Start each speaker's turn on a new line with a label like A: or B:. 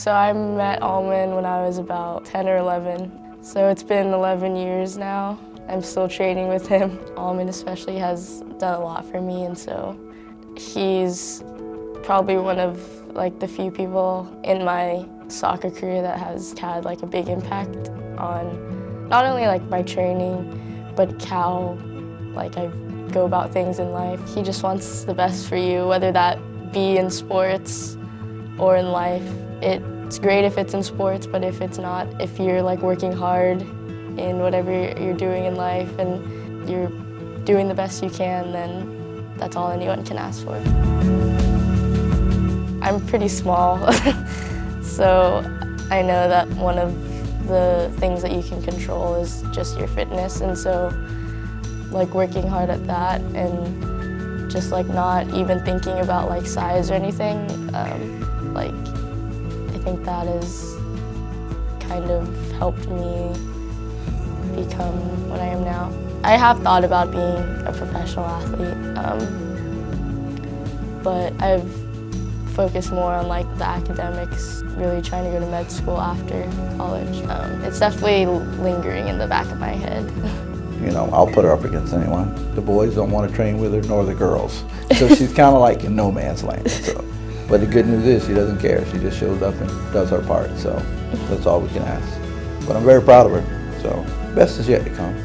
A: So I met Almon when I was about 10 or 11. So it's been 11 years now. I'm still training with him. Almon especially has done a lot for me, and so he's probably one of the few people in my soccer career that has had a big impact on not only my training, but how I go about things in life. He just wants the best for you, whether that be in sports or in life. It's great if it's in sports, but if it's not, if you're working hard in whatever you're doing in life and you're doing the best you can, then that's all anyone can ask for. I'm pretty small, so I know that one of the things that you can control is just your fitness, and so working hard at that and just not even thinking about size or anything, I think that has kind of helped me become what I am now. I have thought about being a professional athlete, but I've focused more on the academics, really trying to go to med school after college. It's definitely lingering in the back of my head.
B: You know, I'll put her up against anyone. The boys don't want to train with her, nor the girls. So she's kind of in no man's land. So. But the good news is she doesn't care. She just shows up and does her part. So that's all we can ask. But I'm very proud of her. So best is yet to come.